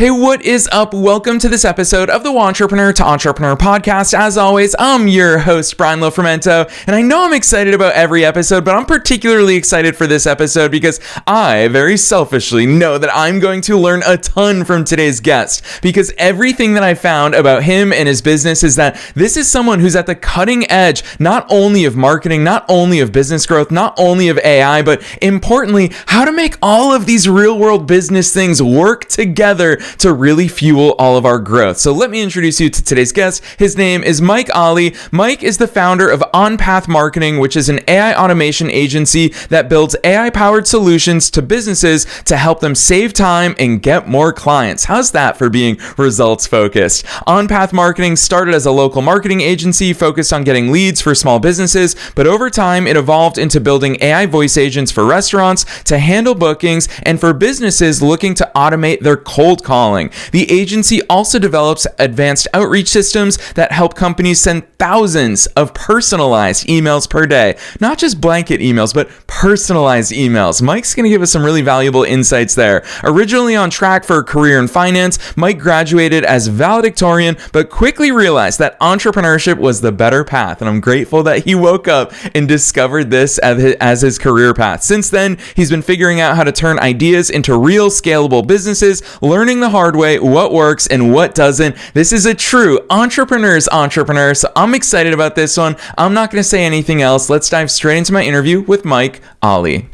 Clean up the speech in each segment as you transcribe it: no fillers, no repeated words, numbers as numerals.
Hey, what is up? Welcome to this episode of the Entrepreneur to Entrepreneur podcast. As always, I'm your host, Brian Lofrumento, and I know I'm excited about every episode, but I'm particularly excited for this episode because I very selfishly know that I'm going to learn a ton from today's guest, because everything that I found about him and his business is that this is someone who's at the cutting edge, not only of marketing, not only of business growth, not only of AI, but importantly, how to make all of these real world business things work together to really fuel all of our growth. So let me introduce you to today's guest. His name is Mike Ali. Mike is the founder of On Path Marketing, which is an AI automation agency that builds AI-powered solutions to businesses to help them save time and get more clients. How's that for being results focused? On Path Marketing started as a local marketing agency focused on getting leads for small businesses, but over time it evolved into building AI voice agents for restaurants to handle bookings and for businesses looking to automate their cold calling. The agency also develops advanced outreach systems that help companies send thousands of personalized emails per day. Not just blanket emails, but personalized emails. Mike's going to give us some really valuable insights there. Originally on track for a career in finance, Mike graduated as valedictorian, but quickly realized that entrepreneurship was the better path. And I'm grateful that he woke up and discovered this as his career path. Since then, he's been figuring out how to turn ideas into real scalable businesses, learning the hard way what works and what doesn't. This is a true entrepreneur's entrepreneur, so I'm excited about this one. I'm not going to say anything else. Let's dive straight into my interview with Mike Ali.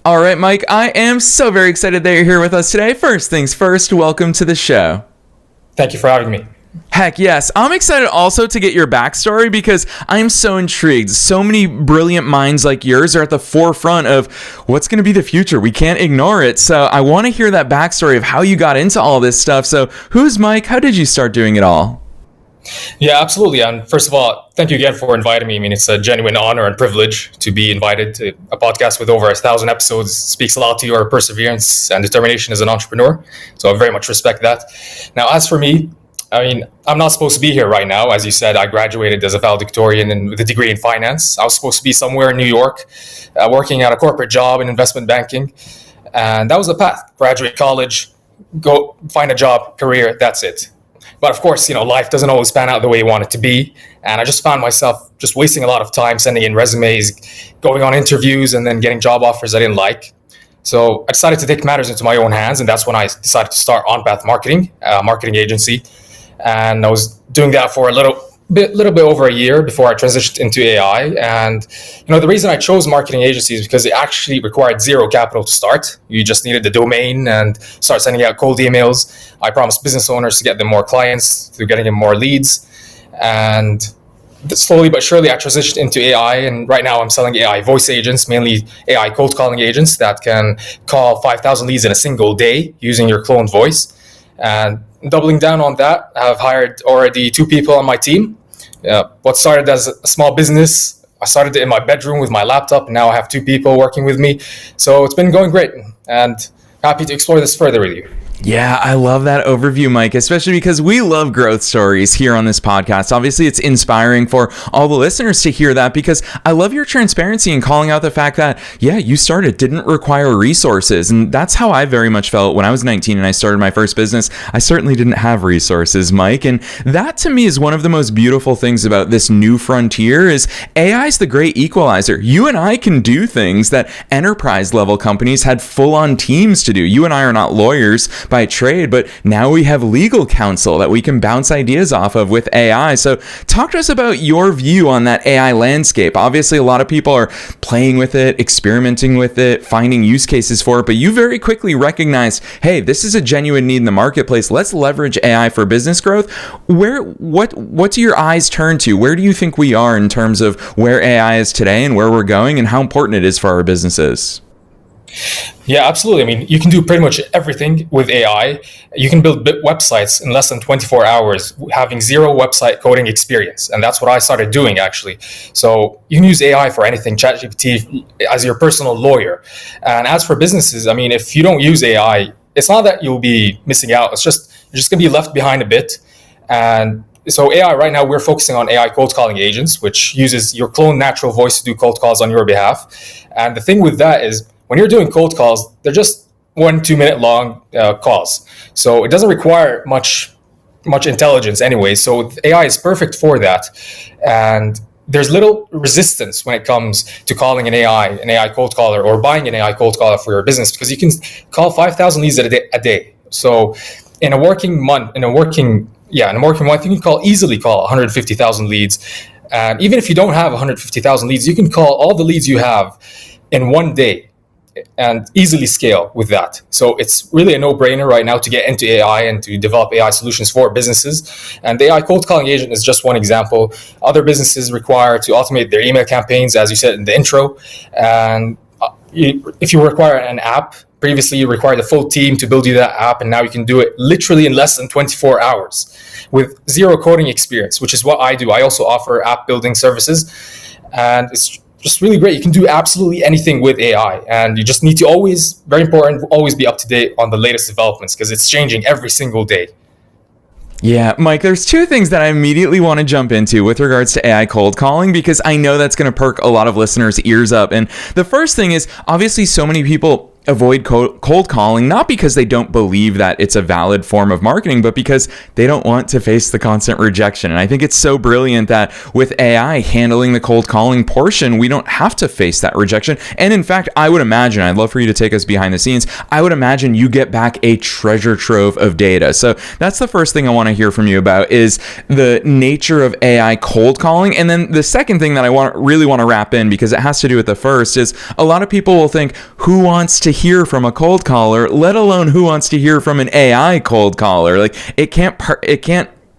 All right, Mike, I am so very excited that you're here with us today. First things first, welcome to the show. Thank you for having me. Heck yes. I'm excited also to get your backstory because I'm so intrigued. So many brilliant minds like yours are at the forefront of what's going to be the future. We can't ignore it. So I want to hear that backstory of how you got into all this stuff. So who's Mike? How did you start doing it all? Yeah, absolutely. And first of all, thank you again for inviting me. I mean, it's a genuine honor and privilege to be invited to a podcast with over 1,000 episodes. It speaks a lot to your perseverance and determination as an entrepreneur. So I very much respect that. Now, as for me, I mean, I'm not supposed to be here right now. As you said, I graduated as a valedictorian and with a degree in finance. I was supposed to be somewhere in New York, working at a corporate job in investment banking. And that was the path. Graduate college, go find a job, career, that's it. But of course, life doesn't always pan out the way you want it to be. And I just found myself just wasting a lot of time sending in resumes, going on interviews, and then getting job offers I didn't like. So I decided to take matters into my own hands. And that's when I decided to start On Path Marketing, a marketing agency. And I was doing that for a little bit over a year before I transitioned into AI. And the reason I chose marketing agencies is because it actually required zero capital to start. You just needed the domain and start sending out cold emails. I promised business owners to get them more clients through getting them more leads. And slowly but surely I transitioned into AI, and right now I'm selling AI voice agents, mainly AI cold calling agents that can call 5,000 leads in a single day using your cloned voice. And doubling down on that, I've hired already 2 people on my team. What started as a small business, I started it in my bedroom with my laptop, and now I have 2 people working with me. So it's been going great, and happy to explore this further with you. Yeah, I love that overview, Mike, especially because we love growth stories here on this podcast. Obviously, it's inspiring for all the listeners to hear that because I love your transparency in calling out the fact that, yeah, you started, didn't require resources. And that's how I very much felt when I was 19 and I started my first business. I certainly didn't have resources, Mike. And that to me is one of the most beautiful things about this new frontier is AI is the great equalizer. You and I can do things that enterprise level companies had full on teams to do. You and I are not lawyers by trade, but now we have legal counsel that we can bounce ideas off of with AI. So talk to us about your view on that AI landscape. Obviously, a lot of people are playing with it, experimenting with it, finding use cases for it, but you very quickly recognized, hey, this is a genuine need in the marketplace. Let's leverage AI for business growth. What do your eyes turn to? Where do you think we are in terms of where AI is today and where we're going and how important it is for our businesses? Yeah, absolutely. I mean, you can do pretty much everything with AI. You can build websites in less than 24 hours, having zero website coding experience. And that's what I started doing, actually. So you can use AI for anything, ChatGPT as your personal lawyer. And as for businesses, I mean, if you don't use AI, it's not that you'll be missing out. It's just, you're just going to be left behind a bit. And So AI right now, we're focusing on AI cold calling agents, which uses your clone natural voice to do cold calls on your behalf. And the thing with that is when you're doing cold calls, they're just 1-2 minute long calls. So it doesn't require much intelligence anyway. So AI is perfect for that. And there's little resistance when it comes to calling an AI cold caller, or buying an AI cold caller for your business, because you can call 5,000 leads a day. So in a working month, in a working month, you can easily call 150,000 leads. And even if you don't have 150,000 leads, you can call all the leads you have in one day and easily scale with that. So it's really a no-brainer right now to get into AI and to develop AI solutions for businesses. And the AI cold calling agent is just one example. Other businesses require to automate their email campaigns, as you said in the intro. And if you require an app, previously you required a full team to build you that app, and now you can do it literally in less than 24 hours with zero coding experience, which is what I do. I also offer app building services, and it's just really great. You can do absolutely anything with AI, and you just need to always be up to date on the latest developments, because it's changing every single day. Yeah, Mike, there's two things that I immediately want to jump into with regards to AI cold calling, because I know that's going to perk a lot of listeners' ears up. And the first thing is, obviously, so many people avoid cold calling, not because they don't believe that it's a valid form of marketing, but because they don't want to face the constant rejection. And I think it's so brilliant that with AI handling the cold calling portion, we don't have to face that rejection. And in fact, I would imagine, I'd love for you to take us behind the scenes, I would imagine you get back a treasure trove of data. So that's the first thing I want to hear from you about, is the nature of AI cold calling. And then the second thing that I really want to wrap in, because it has to do with the first, is a lot of people will think, who wants to hear from a cold caller, let alone who wants to hear from an AI cold caller? Like, it can't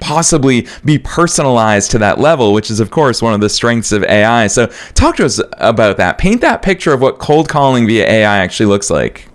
possibly be personalized to that level, which is of course one of the strengths of AI. So talk to us about that. Paint that picture of what cold calling via AI actually looks like.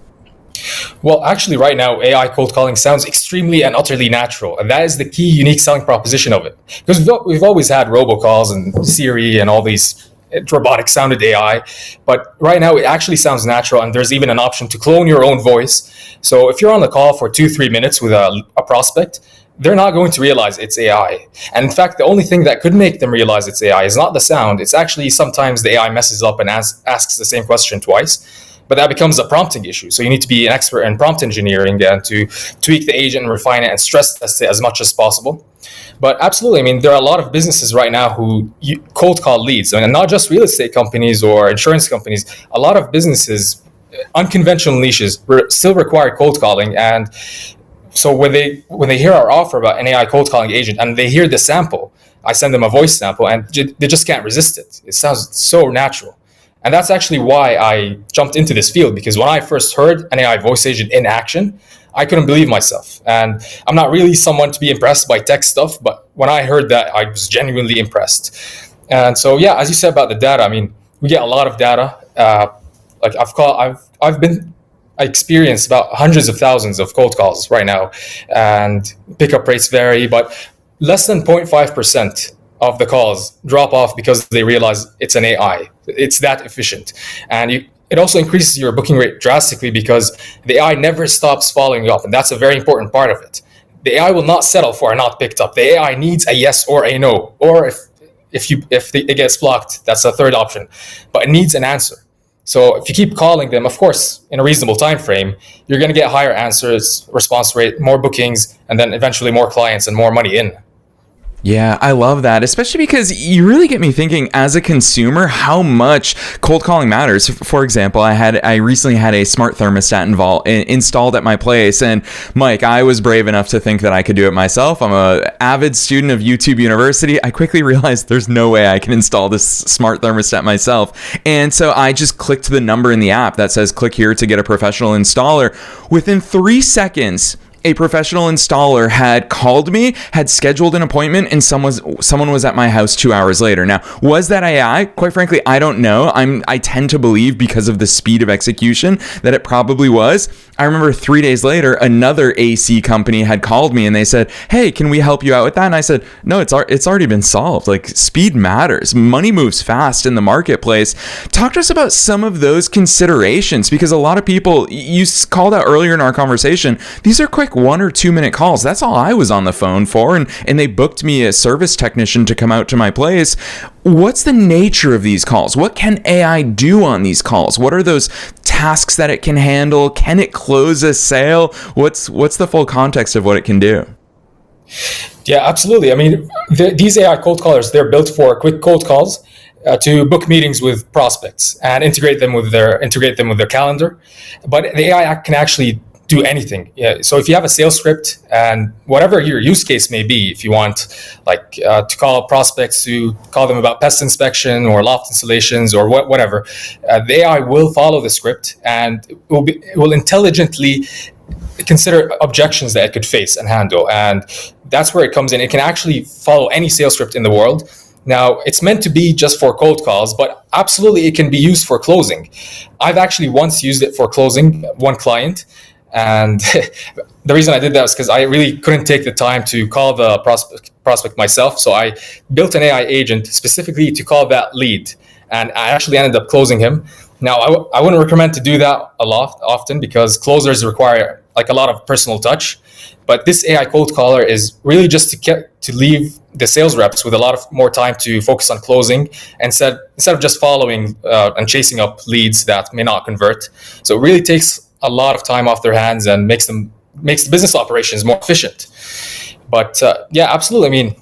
Well, actually right now, AI cold calling sounds extremely and utterly natural. And that is the key unique selling proposition of it. Because we've always had robocalls and Siri and all these robotic sounded AI, but right now it actually sounds natural, and there's even an option to clone your own voice. So if you're on the call for 2-3 minutes with a prospect, they're not going to realize it's AI. And in fact, the only thing that could make them realize it's AI is not the sound. It's actually sometimes the AI messes up and asks the same question twice. But that becomes a prompting issue. So you need to be an expert in prompt engineering and to tweak the agent and refine it and stress test it as much as possible. But absolutely, I mean, there are a lot of businesses right now who cold call leads, and not just real estate companies or insurance companies. A lot of businesses, unconventional niches, still require cold calling. And so when they hear our offer about an AI cold calling agent and they hear the sample, I send them a voice sample, and they just can't resist it. It sounds so natural. And that's actually why I jumped into this field, because when I first heard an AI voice agent in action, I couldn't believe myself. And I'm not really someone to be impressed by tech stuff, but when I heard that, I was genuinely impressed. And so, yeah, as you said about the data, I mean, we get a lot of data. I experienced about hundreds of thousands of cold calls right now, and pickup rates vary, but less than 0.5% of the calls drop off because they realize it's an AI. It's that efficient. And it also increases your booking rate drastically because the AI never stops following up. And that's a very important part of it. The AI will not settle for a not picked up. The AI needs a yes or a no. Or if it gets blocked, that's a third option. But it needs an answer. So if you keep calling them, of course, in a reasonable time frame, you're going to get higher answers, response rate, more bookings, and then eventually more clients and more money in. Yeah, I love that, especially because you really get me thinking as a consumer how much cold calling matters. For example, I recently had a smart thermostat installed at my place, and Mike, I was brave enough to think that I could do it myself. I'm an avid student of YouTube University. I quickly realized there's no way I can install this smart thermostat myself, and so I just clicked the number in the app that says click here to get a professional installer. Within 3 seconds, a professional installer had called me, had scheduled an appointment, and someone was at my house 2 hours later. Now, was that AI? Quite frankly, I don't know. I tend to believe, because of the speed of execution, that it probably was. I remember 3 days later, another AC company had called me and they said, "Hey, can we help you out with that?" And I said, "No, it's already been solved." Like, speed matters. Money moves fast in the marketplace. Talk to us about some of those considerations, because a lot of people, you called out earlier in our conversation, these are quick 1 or 2 minute calls. That's all I was on the phone for. And they booked me a service technician to come out to my place. What's the nature of these calls? What can AI do on these calls? What are those tasks that it can handle? Can it close a sale? What's the full context of what it can do? Yeah, absolutely. I mean, these AI cold callers, they're built for quick cold calls to book meetings with prospects and integrate them with their calendar. But the AI can actually do anything. Yeah. So if you have a sales script and whatever your use case may be, if you want to call prospects to call them about pest inspection or loft installations or whatever, the AI will follow the script and it will intelligently consider objections that it could face and handle. And that's where it comes in. It can actually follow any sales script in the world. Now, it's meant to be just for cold calls, but absolutely it can be used for closing. I've actually once used it for closing one client. And the reason I did that was because I really couldn't take the time to call the prospect myself. So I built an AI agent specifically to call that lead. And I actually ended up closing him. Now, I wouldn't recommend to do that often because closers require a lot of personal touch. But this AI cold caller is really just to leave the sales reps with a lot of more time to focus on closing instead of just following and chasing up leads that may not convert. So it really takes a lot of time off their hands and makes the business operations more efficient. But yeah, absolutely. I mean,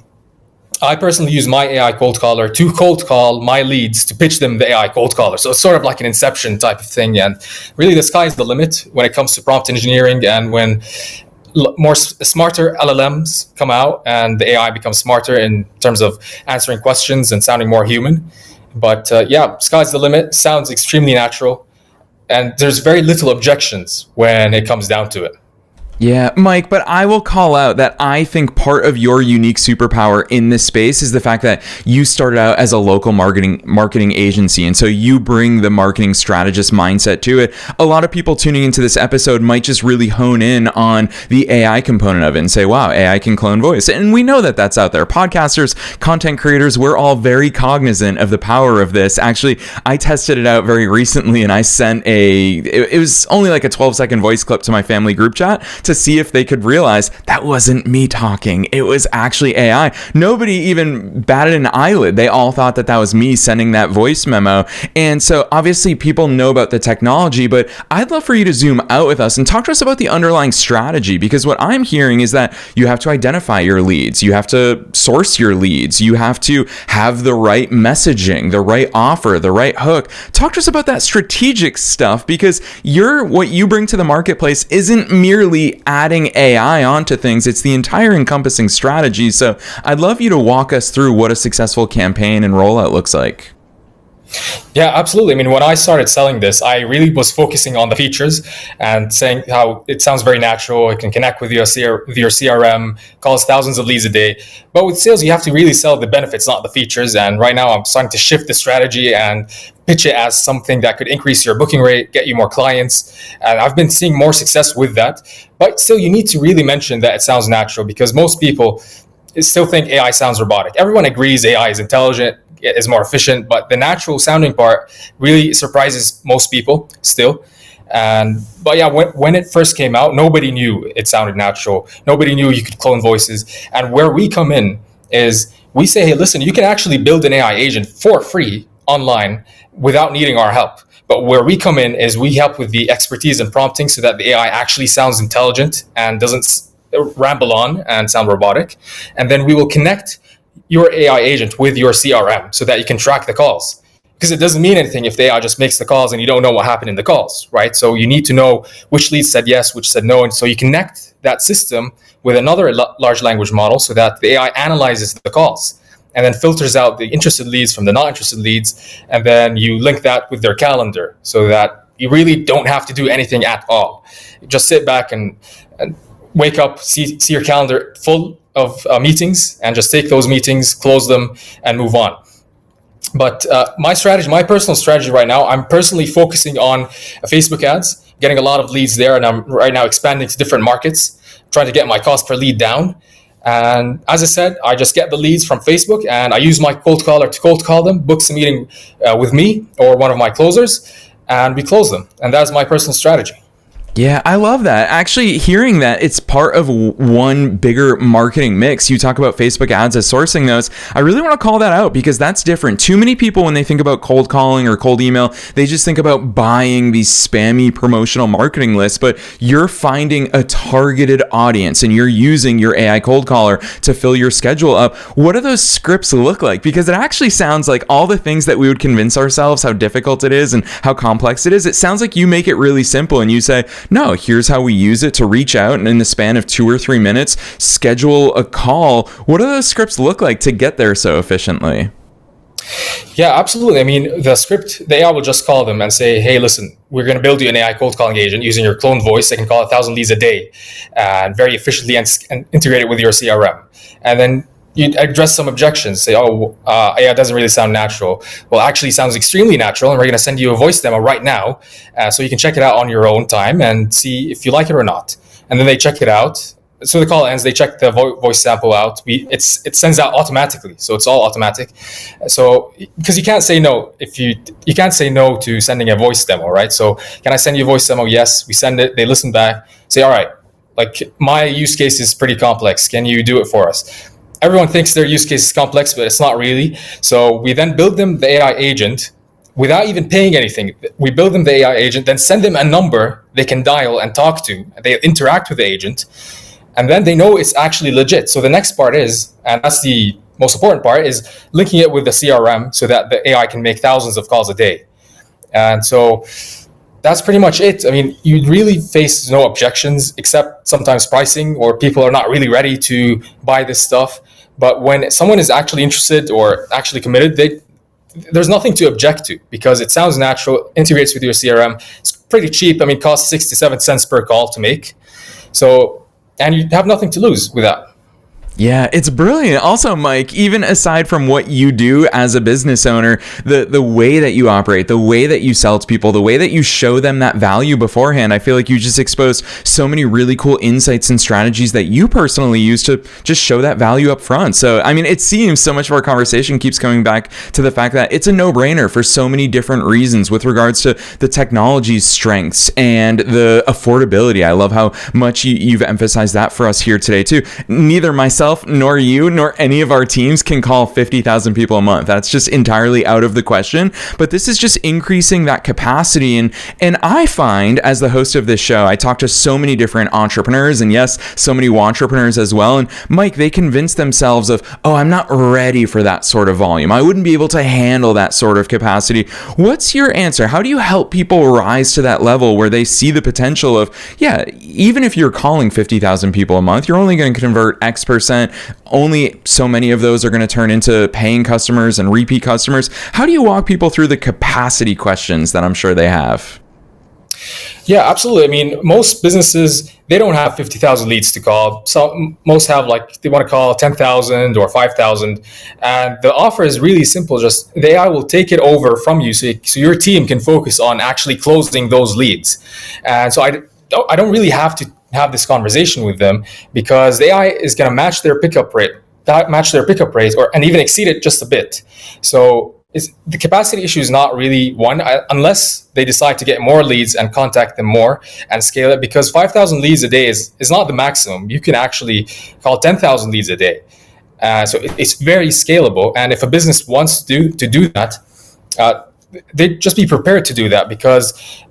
I personally use my AI cold caller to cold call my leads to pitch them the AI cold caller. So it's sort of like an inception type of thing. And really the sky's the limit when it comes to prompt engineering and when smarter LLMs come out and the AI becomes smarter in terms of answering questions and sounding more human. But yeah, sky's the limit. Sounds extremely natural. And there's very little objections when it comes down to it. Yeah, Mike, but I will call out that I think part of your unique superpower in this space is the fact that you started out as a local marketing agency, and so you bring the marketing strategist mindset to it. A lot of people tuning into this episode might just really hone in on the AI component of it and say, wow, AI can clone voice. And we know that that's out there. Podcasters, content creators, we're all very cognizant of the power of this. Actually, I tested it out very recently, and I sent it was only like a 12-second voice clip to my family group chat to see if they could realize that wasn't me talking. It was actually AI. Nobody even batted an eyelid. They all thought that was me sending that voice memo. And so obviously people know about the technology, but I'd love for you to zoom out with us and talk to us about the underlying strategy, because what I'm hearing is that you have to identify your leads. You have to source your leads. You have to have the right messaging, the right offer, the right hook. Talk to us about that strategic stuff, because what you bring to the marketplace isn't merely adding AI onto things. It's the entire encompassing strategy. So I'd love you to walk us through what a successful campaign and rollout looks like. Yeah, absolutely. I mean, when I started selling this, I really was focusing on the features and saying how it sounds very natural. It can connect with your CRM, calls thousands of leads a day. But with sales, you have to really sell the benefits, not the features. And right now I'm starting to shift the strategy and pitch it as something that could increase your booking rate, get you more clients. And I've been seeing more success with that. But still, you need to really mention that it sounds natural, because most people still think AI sounds robotic. Everyone agrees AI is intelligent, is more efficient, but the natural sounding part really surprises most people still. But yeah, when it first came out, nobody knew it sounded natural. Nobody knew you could clone voices. And where we come in is we say, hey, listen, you can actually build an AI agent for free online without needing our help. But where we come in is we help with the expertise and prompting so that the AI actually sounds intelligent and doesn't ramble on and sound robotic. And then we will connect your AI agent with your CRM so that you can track the calls. Because it doesn't mean anything if the AI just makes the calls and you don't know what happened in the calls, right? So you need to know which leads said yes, which said no. And so you connect that system with another large language model so that the AI analyzes the calls and then filters out the interested leads from the not interested leads. And then you link that with their calendar so that you really don't have to do anything at all. You just sit back and wake up, see your calendar full of meetings, and just take those meetings, close them, and move on. But my personal strategy right now, I'm personally focusing on Facebook ads, getting a lot of leads there, and I'm right now expanding to different markets, trying to get my cost per lead down. And as I said, I just get the leads from Facebook, and I use my cold caller to cold call them, books a meeting with me or one of my closers, and we close them. And that's my personal strategy. Yeah, I love that. Actually, hearing that it's part of one bigger marketing mix. You talk about Facebook ads as sourcing those. I really want to call that out because that's different. Too many people, when they think about cold calling or cold email, they just think about buying these spammy promotional marketing lists, but you're finding a targeted audience and you're using your AI cold caller to fill your schedule up. What do those scripts look like? Because it actually sounds like all the things that we would convince ourselves how difficult it is and how complex it is. It sounds like you make it really simple and you say, no, here's how we use it to reach out, and in the span of 2 or 3 minutes, schedule a call. What do those scripts look like to get there so efficiently? Yeah, absolutely. I mean, the AI will just call them and say, hey, listen, we're going to build you an AI cold calling agent using your cloned voice. They can call 1,000 leads a day and very efficiently and integrate it with your CRM. And then you address some objections, say, AI doesn't really sound natural. Well, actually, it sounds extremely natural, and we're going to send you a voice demo right now so you can check it out on your own time and see if you like it or not. And then they check it out. So the call ends, they check the voice sample out. It sends out automatically, so it's all automatic. So because you can't say no if you can't say no to sending a voice demo, right? So can I send you a voice demo? Yes, we send it. They listen back, say, all right, like my use case is pretty complex. Can you do it for us? Everyone thinks their use case is complex, but it's not really. So we then build them the AI agent without even paying anything. We build them the AI agent, then send them a number they can dial and talk to. They interact with the agent, and then they know it's actually legit. So the next part is, and that's the most important part, is linking it with the CRM so that the AI can make thousands of calls a day. And so that's pretty much it. I mean, you really face no objections except sometimes pricing, or people are not really ready to buy this stuff. But when someone is actually interested or actually committed, there's nothing to object to because it sounds natural, integrates with your CRM. It's pretty cheap. I mean, it costs 67 cents per call to make. So, and you have nothing to lose with that. Yeah, it's brilliant. Also, Mike, even aside from what you do as a business owner, the way that you operate, the way that you sell to people, the way that you show them that value beforehand, I feel like you just exposed so many really cool insights and strategies that you personally use to just show that value up front. So, I mean, it seems so much of our conversation keeps coming back to the fact that it's a no-brainer for so many different reasons with regards to the technology's strengths and the affordability. I love how much you've emphasized that for us here today, too. Neither myself nor you nor any of our teams can call 50,000 people a month. That's just entirely out of the question. But this is just increasing that capacity. And I find, as the host of this show, I talk to so many different entrepreneurs, and yes, so many entrepreneurs as well. And Mike, they convince themselves of, oh, I'm not ready for that sort of volume. I wouldn't be able to handle that sort of capacity. What's your answer? How do you help people rise to that level where they see the potential of, yeah, even if you're calling 50,000 people a month, you're only going to convert X%. Only so many of those are going to turn into paying customers and repeat customers. How do you walk people through the capacity questions that I'm sure they have? Yeah, absolutely. I mean, most businesses, they don't have 50,000 leads to call. Most have they want to call 10,000 or 5,000. And the offer is really simple. Just the AI will take it over from you so your team can focus on actually closing those leads. And so I don't really have to have this conversation with them because the AI is going to match their pickup rate, and even exceed it just a bit. So the capacity issue is not really one, unless they decide to get more leads and contact them more and scale it, because 5,000 leads a day is not the maximum. You can actually call 10,000 leads a day. So it's very scalable. And if a business wants to do that, they'd just be prepared to do that, because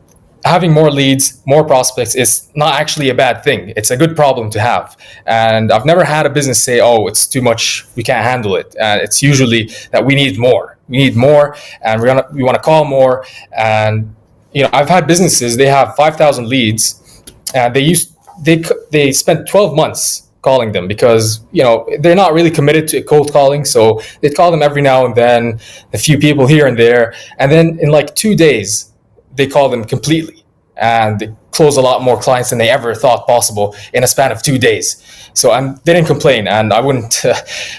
having more leads, more prospects is not actually a bad thing. It's a good problem to have. And I've never had a business say, oh, it's too much, we can't handle it. And it's usually that we need more. We need more, and we want to call more. And I've had businesses, they have 5,000 leads, and they spent 12 months calling them because they're not really committed to cold calling. So they call them every now and then, a few people here and there, and then in 2 days, they call them completely, and they close a lot more clients than they ever thought possible in a span of 2 days. So they didn't complain, and I wouldn't.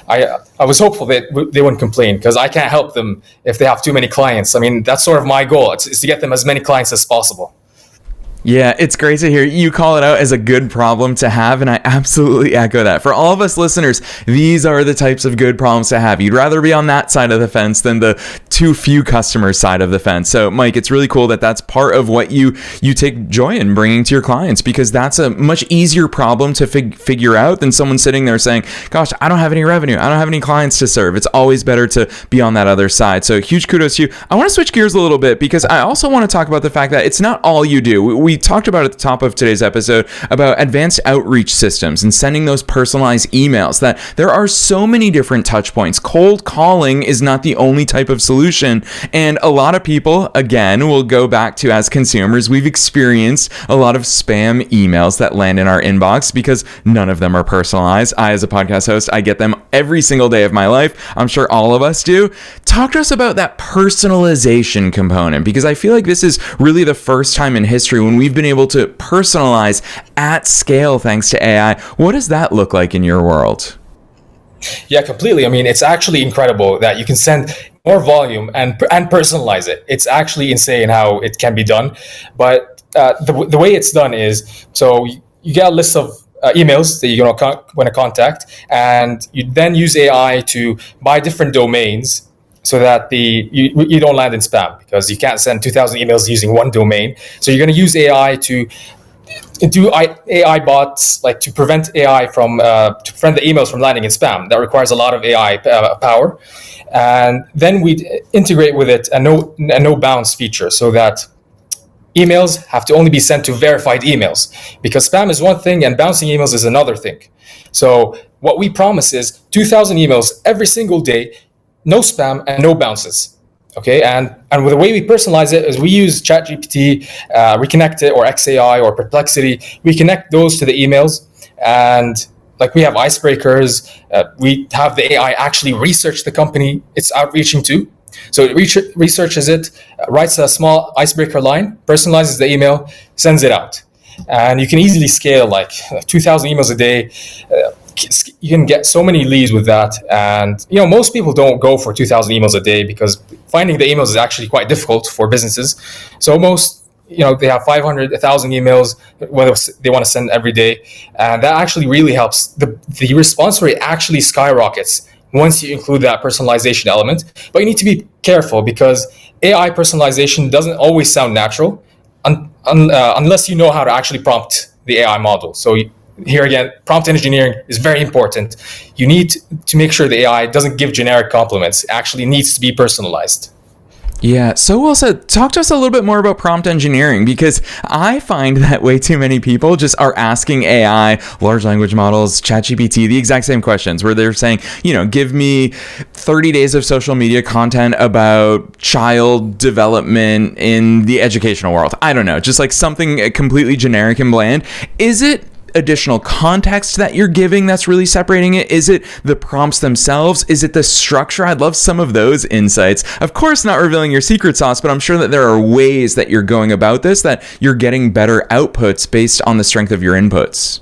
I was hopeful that they wouldn't complain, because I can't help them if they have too many clients. I mean, that's sort of my goal. It's to get them as many clients as possible. Yeah, it's great to hear you call it out as a good problem to have, and I absolutely echo that. For all of us listeners, these are the types of good problems to have. You'd rather be on that side of the fence than the too few customers side of the fence. So, Mike, it's really cool that that's part of what you take joy in bringing to your clients, because that's a much easier problem to figure out than someone sitting there saying, gosh, I don't have any revenue. I don't have any clients to serve. It's always better to be on that other side. So huge kudos to you. I want to switch gears a little bit because I also want to talk about the fact that it's not all you do. We talked about at the top of today's episode about advanced outreach systems and sending those personalized emails, that there are so many different touch points. Cold calling is not the only type of solution. And a lot of people, again, will go back to, as consumers, we've experienced a lot of spam emails that land in our inbox because none of them are personalized. I, as a podcast host, I get them every single day of my life. I'm sure all of us do. Talk to us about that personalization component, because I feel like this is really the first time in history when we've been able to personalize at scale thanks to AI. What does that look like in your world? Yeah, completely. I mean, it's actually incredible that you can send more volume and personalize it. It's actually insane how it can be done. But the way it's done is, so you get a list of emails that you're going to want to contact, and you then use AI to buy different domains so that you don't land in spam, because you can't send 2,000 emails using one domain. So you're going to use AI to do AI bots, like to prevent AI from to prevent the emails from landing in spam. That requires a lot of AI power, and then we integrate with it a no bounce feature, so that emails have to only be sent to verified emails, because spam is one thing and bouncing emails is another thing. So what we promise is 2,000 emails every single day, no spam and no bounces. Okay, and with the way we personalize it is we use ChatGPT, Reconnect It, or XAI, or Perplexity. We connect those to the emails, and like we have icebreakers. We have the AI actually research the company it's outreaching to. So it researches it, writes a small icebreaker line, personalizes the email, sends it out. And you can easily scale like 2,000 emails a day. You can get so many leads with that. And, most people don't go for 2,000 emails a day because finding the emails is actually quite difficult for businesses. So most, they have 500, 1,000 emails, whether they want to send every day. And that actually really helps. The response rate actually skyrockets once you include that personalization element. But you need to be careful, because AI personalization doesn't always sound natural unless you know how to actually prompt the AI model. So here again, prompt engineering is very important. You need to make sure the AI doesn't give generic compliments. It actually needs to be personalized. Yeah, so well said. Talk to us a little bit more about prompt engineering, because I find that way too many people just are asking AI, large language models, ChatGPT, the exact same questions, where they're saying, give me 30 days of social media content about child development in the educational world. I don't know, just like something completely generic and bland. Is it additional context that you're giving that's really separating it? Is it the prompts themselves? Is it the structure? I'd love some of those insights. Of course, not revealing your secret sauce, but I'm sure that there are ways that you're going about this, that you're getting better outputs based on the strength of your inputs.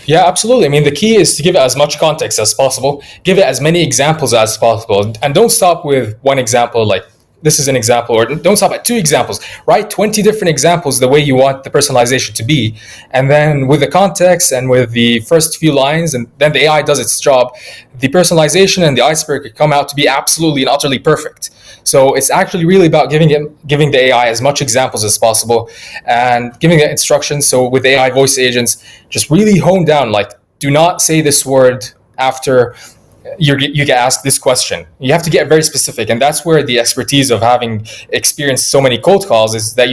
Yeah, absolutely. I mean, the key is to give it as much context as possible, give it as many examples as possible, and don't stop with one example, like this is an example, or don't stop at 2 examples. Write 20 different examples the way you want the personalization to be. And then with the context and with the first few lines, and then the AI does its job, the personalization and the icebreaker come out to be absolutely and utterly perfect. So it's actually really about giving the AI as much examples as possible and giving it instructions. So with AI voice agents, just really hone down, like, do not say this word after you get asked this question. You have to get very specific, and that's where the expertise of having experienced so many cold calls is, that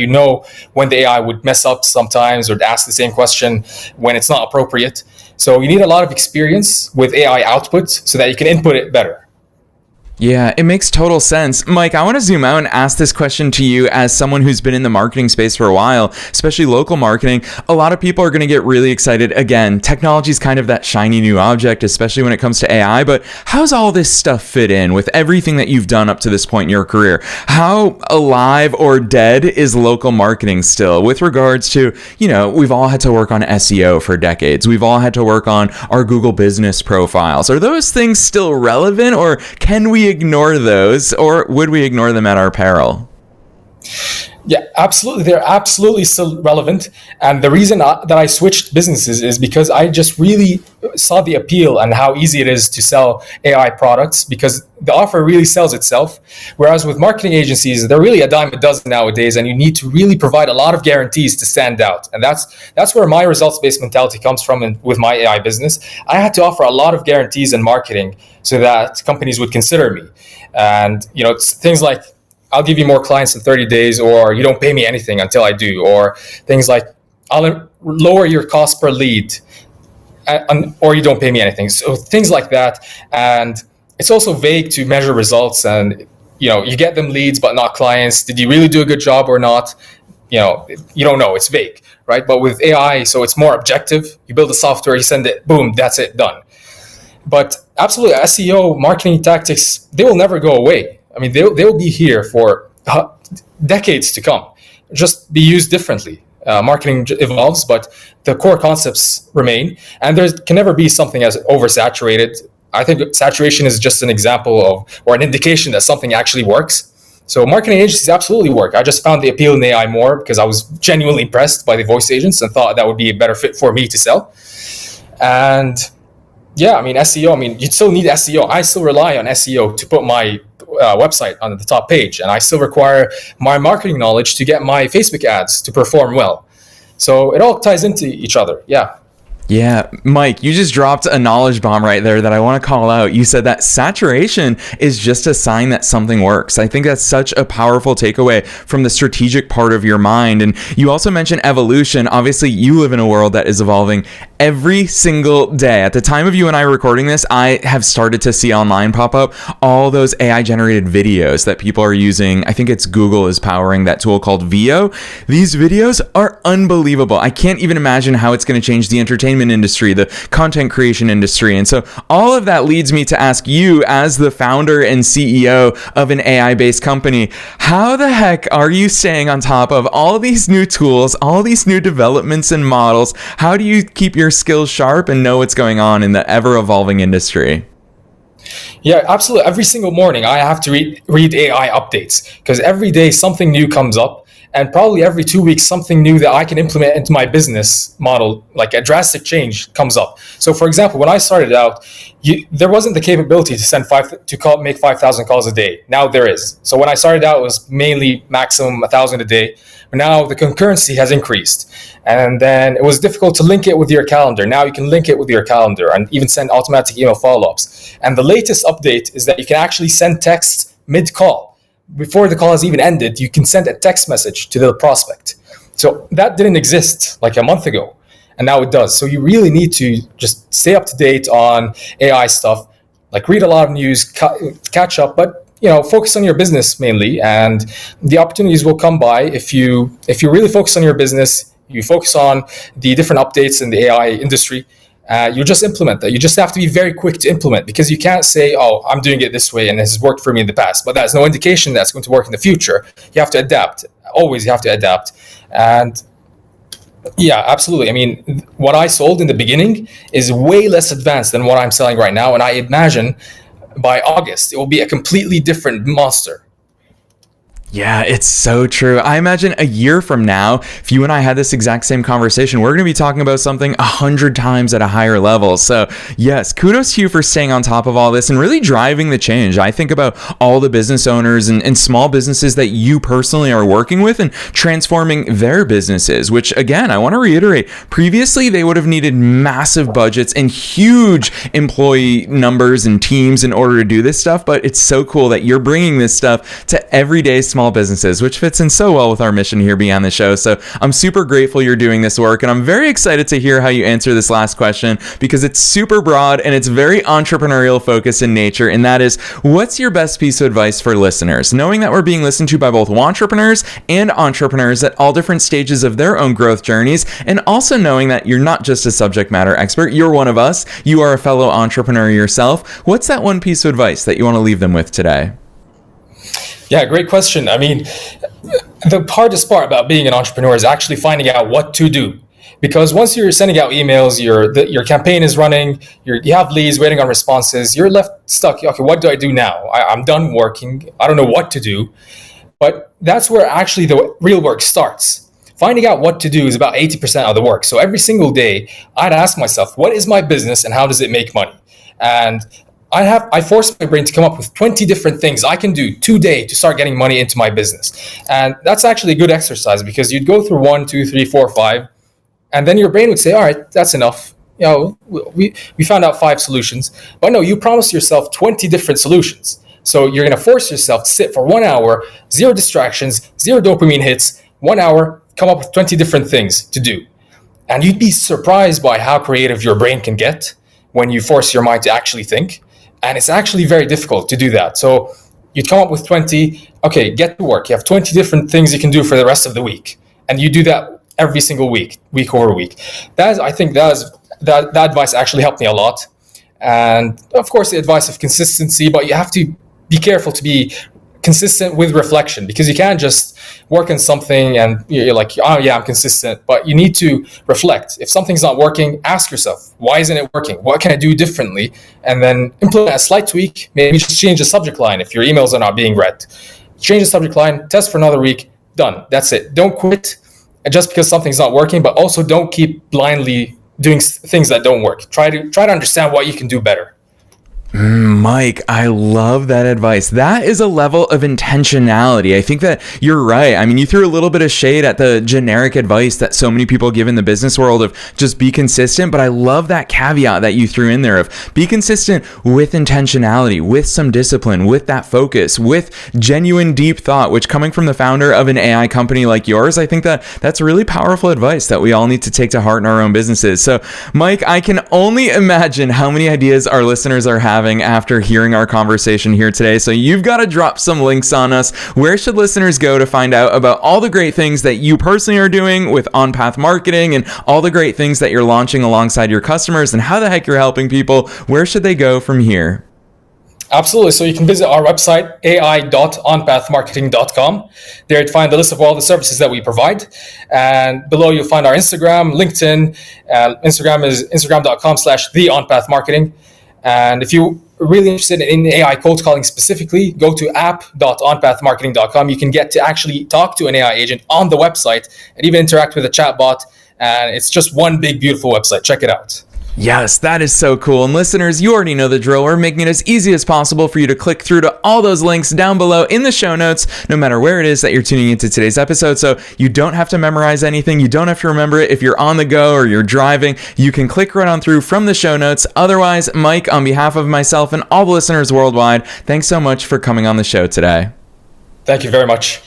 when the AI would mess up sometimes or ask the same question when it's not appropriate. So you need a lot of experience with AI output so that you can input it better. Yeah, it makes total sense. Mike, I want to zoom out and ask this question to you as someone who's been in the marketing space for a while, especially local marketing. A lot of people are going to get really excited. Again, technology is kind of that shiny new object, especially when it comes to AI, but how's all this stuff fit in with everything that you've done up to this point in your career? How alive or dead is local marketing still with regards to, we've all had to work on SEO for decades. We've all had to work on our Google business profiles. Are those things still relevant, or can we ignore those, or would we ignore them at our peril? Yeah, absolutely. They're absolutely still relevant. And the reason that I switched businesses is because I just really saw the appeal and how easy it is to sell AI products because the offer really sells itself. Whereas with marketing agencies, they're really a dime a dozen nowadays, and you need to really provide a lot of guarantees to stand out. And that's where my results-based mentality comes from. And with my AI business, I had to offer a lot of guarantees in marketing so that companies would consider me. And it's things like I'll give you more clients in 30 days, or you don't pay me anything until I do, or things like I'll lower your cost per lead, or you don't pay me anything. So things like that. And it's also vague to measure results, and you get them leads but not clients. Did you really do a good job or not? You don't know. It's vague, right? But with AI, so it's more objective. You build a software, you send it, boom, that's it, done. But absolutely, SEO, marketing tactics, they will never go away. I mean, they'll be here for decades to come, just be used differently. Marketing evolves, but the core concepts remain. And there can never be something as oversaturated. I think saturation is just an example of, or an indication that something actually works. So marketing agencies absolutely work. I just found the appeal in AI more because I was genuinely impressed by the voice agents and thought that would be a better fit for me to sell. And yeah, I mean, SEO, I mean, you still need SEO. I still rely on SEO to put my website on the top page. And I still require my marketing knowledge to get my Facebook ads to perform well. So it all ties into each other. Yeah. Yeah, Mike, you just dropped a knowledge bomb right there that I want to call out. You said that saturation is just a sign that something works. I think that's such a powerful takeaway from the strategic part of your mind. And you also mentioned evolution. Obviously, you live in a world that is evolving every single day. At the time of you and I recording this, I have started to see online pop up all those AI generated videos that people are using. I think it's Google is powering that tool called VO. These videos are unbelievable. I can't even imagine how it's going to change the entertainment industry, the content creation industry. And so all of that leads me to ask you, as the founder and CEO of an AI-based company, how the heck are you staying on top of all these new tools, all these new developments and models? How do you keep your skills sharp and know what's going on in the ever-evolving industry? Yeah, absolutely. Every single morning, I have to read AI updates because every day something new comes up. And probably every 2 weeks, something new that I can implement into my business model, like a drastic change, comes up. So, for example, when I started out, there wasn't the capability to make 5,000 calls a day. Now there is. So when I started out, it was mainly maximum 1,000 a day. But now the concurrency has increased, and then it was difficult to link it with your calendar. Now you can link it with your calendar and even send automatic email follow-ups. And the latest update is that you can actually send texts mid-call. Before the call has even ended, you can send a text message to the prospect. So that didn't exist like a month ago, and now it does. So you really need to just stay up to date on AI stuff, like read a lot of news, catch up, but focus on your business mainly, and the opportunities will come by if you really focus on your business. You focus on the different updates in the AI industry. You just implement that. You just have to be very quick to implement, because you can't say, oh, I'm doing it this way and this has worked for me in the past, but that's no indication that's going to work in the future. You have to adapt. Always you have to adapt. And yeah, absolutely. I mean, what I sold in the beginning is way less advanced than what I'm selling right now. And I imagine by August, it will be a completely different monster. Yeah, it's so true. I imagine a year from now, if you and I had this exact same conversation, we're going to be talking about something 100 times at a higher level. So yes, kudos to you for staying on top of all this and really driving the change. I think about all the business owners and small businesses that you personally are working with and transforming their businesses, which again, I want to reiterate, previously they would have needed massive budgets and huge employee numbers and teams in order to do this stuff. But it's so cool that you're bringing this stuff to everyday small businesses, which fits in so well with our mission here beyond the show. So I'm super grateful you're doing this work, and I'm very excited to hear how you answer this last question, because it's super broad and it's very entrepreneurial focused in nature. And that is, what's your best piece of advice for listeners, knowing that we're being listened to by both entrepreneurs and entrepreneurs at all different stages of their own growth journeys, and also knowing that you're not just a subject matter expert, you're one of us, you are a fellow entrepreneur yourself. What's that one piece of advice that you want to leave them with today? Yeah, great question. I mean, the hardest part about being an entrepreneur is actually finding out what to do. Because once you're sending out emails, your campaign is running, you have leads waiting on responses, you're left stuck. Okay, what do I do now? I'm done working. I don't know what to do. But that's where actually the real work starts. Finding out what to do is about 80% of the work. So every single day, I'd ask myself, what is my business and how does it make money? And I forced my brain to come up with 20 different things I can do today to start getting money into my business. And that's actually a good exercise, because you'd go through 1, 2, 3, 4, 5, and then your brain would say, all right, that's enough. We found out 5 solutions. But no, you promised yourself 20 different solutions. So you're going to force yourself to sit for 1 hour, 0 distractions, 0 dopamine hits, 1 hour, come up with 20 different things to do. And you'd be surprised by how creative your brain can get when you force your mind to actually think. And it's actually very difficult to do that. So you'd come up with 20, okay, get to work. You have 20 different things you can do for the rest of the week. And you do that every single week over week. I think that advice actually helped me a lot. And of course, the advice of consistency, but you have to be careful to be consistent with reflection, because you can't just work on something and you're like, oh yeah, I'm consistent, but you need to reflect. If something's not working, ask yourself, why isn't it working? What can I do differently? And then implement a slight tweak. Maybe just change the subject line if your emails are not being read. Change the subject line, test for another week, done. That's it. Don't quit just because something's not working, but also don't keep blindly doing things that don't work. Try to understand what you can do better. Mike, I love that advice. That is a level of intentionality. I think that you're right. I mean, you threw a little bit of shade at the generic advice that so many people give in the business world of just be consistent. But I love that caveat that you threw in there of be consistent with intentionality, with some discipline, with that focus, with genuine deep thought, which coming from the founder of an AI company like yours, I think that that's really powerful advice that we all need to take to heart in our own businesses. So, Mike, I can only imagine how many ideas our listeners are having after hearing our conversation here today. So you've got to drop some links on us. Where should listeners go to find out about all the great things that you personally are doing with on-path marketing and all the great things that you're launching alongside your customers and how the heck you're helping people? Where should they go from here? Absolutely. So you can visit our website, ai.onpathmarketing.com. There you'd find the list of all the services that we provide. And below you'll find our Instagram, LinkedIn. Instagram is instagram.com/theonpathmarketing. And if you're really interested in AI cold calling specifically, go to app.onpathmarketing.com. You can get to actually talk to an AI agent on the website and even interact with a chatbot. And it's just one big, beautiful website. Check it out. Yes, that is so cool. And listeners, you already know the drill. We're making it as easy as possible for you to click through to all those links down below in the show notes, no matter where it is that you're tuning into today's episode. So you don't have to memorize anything. You don't have to remember it. If you're on the go or you're driving, you can click right on through from the show notes. Otherwise, Mike, on behalf of myself and all the listeners worldwide, thanks so much for coming on the show today. Thank you very much.